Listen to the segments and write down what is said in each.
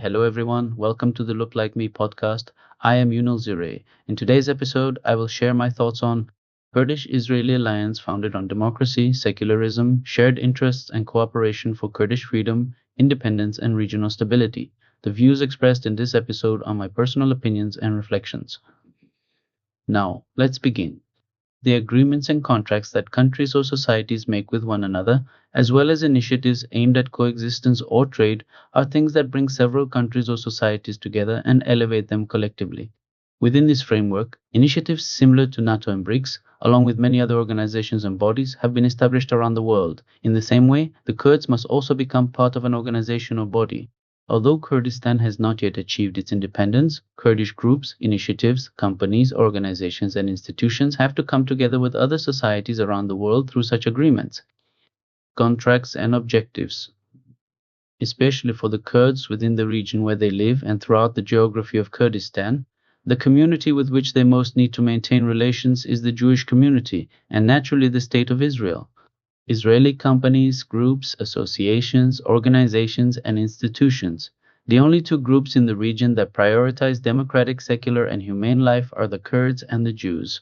Hello everyone, welcome to the Look Like Me podcast. I am Yunal Zire. In today's episode, I will share my thoughts on Kurdish-Israeli alliance founded on democracy, secularism, shared interests and cooperation for Kurdish freedom, independence and regional stability. The views expressed in this episode are my personal opinions and reflections. Now, let's begin. The agreements and contracts that countries or societies make with one another, as well as initiatives aimed at coexistence or trade, are things that bring several countries or societies together and elevate them collectively. Within this framework, initiatives similar to NATO and BRICS, along with many other organizations and bodies, have been established around the world. In the same way, the Kurds must also become part of an organization or body. Although Kurdistan has not yet achieved its independence, Kurdish groups, initiatives, companies, organizations, and institutions have to come together with other societies around the world through such agreements, contracts, and objectives, especially for the Kurds within the region where they live and throughout the geography of Kurdistan. The community with which they most need to maintain relations is the Jewish community, and naturally the State of Israel. Israeli companies, groups, associations, organizations, and institutions. The only two groups in the region that prioritize democratic, secular, and humane life are the Kurds and the Jews.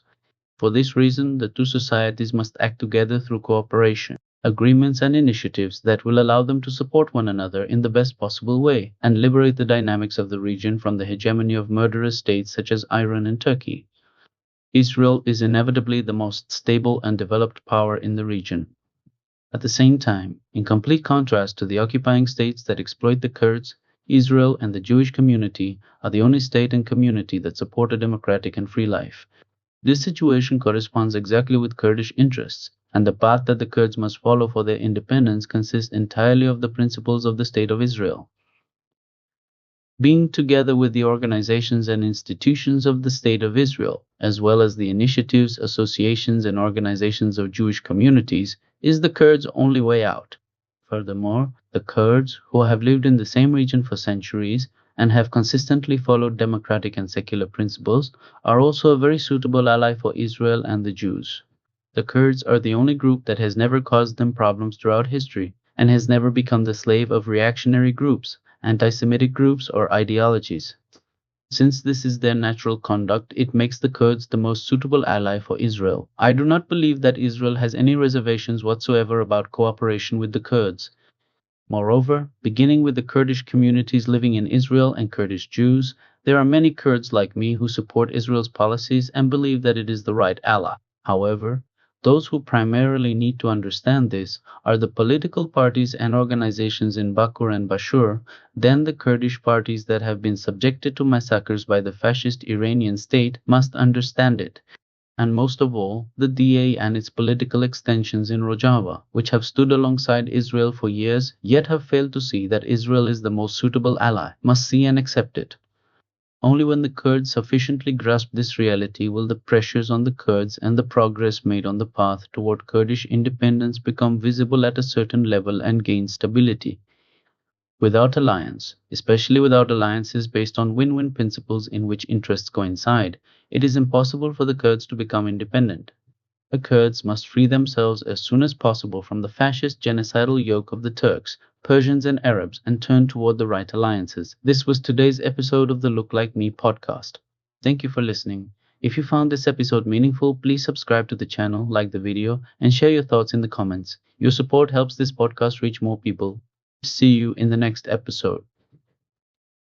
For this reason, the two societies must act together through cooperation, agreements, and initiatives that will allow them to support one another in the best possible way and liberate the dynamics of the region from the hegemony of murderous states such as Iran and Turkey. Israel is inevitably the most stable and developed power in the region. At the same time, in complete contrast to the occupying states that exploit the Kurds, Israel and the Jewish community are the only state and community that support a democratic and free life. This situation corresponds exactly with Kurdish interests, and the path that the Kurds must follow for their independence consists entirely of the principles of the State of Israel. Being together with the organizations and institutions of the State of Israel, as well as the initiatives, associations, and organizations of Jewish communities, is the Kurds' only way out. Furthermore, the Kurds, who have lived in the same region for centuries and have consistently followed democratic and secular principles, are also a very suitable ally for Israel and the Jews. The Kurds are the only group that has never caused them problems throughout history and has never become the slave of reactionary groups, anti-Semitic groups, or ideologies. Since this is their natural conduct, it makes the Kurds the most suitable ally for Israel. I do not believe that Israel has any reservations whatsoever about cooperation with the Kurds. Moreover, beginning with the Kurdish communities living in Israel and Kurdish Jews, there are many Kurds like me who support Israel's policies and believe that it is the right ally. However, those who primarily need to understand this are the political parties and organizations in Bakur and Bashur, then the Kurdish parties that have been subjected to massacres by the fascist Iranian state must understand it, and most of all, the DA and its political extensions in Rojava, which have stood alongside Israel for years yet have failed to see that Israel is the most suitable ally, must see and accept it. Only when the Kurds sufficiently grasp this reality will the pressures on the Kurds and the progress made on the path toward Kurdish independence become visible at a certain level and gain stability. Without alliance, especially without alliances based on win-win principles in which interests coincide, it is impossible for the Kurds to become independent. The Kurds must free themselves as soon as possible from the fascist genocidal yoke of the Turks, Persians, and Arabs and turn toward the right alliances. This was today's episode of the Look Like Me podcast. Thank you for listening. If you found this episode meaningful, please subscribe to the channel, like the video, and share your thoughts in the comments. Your support helps this podcast reach more people. See you in the next episode.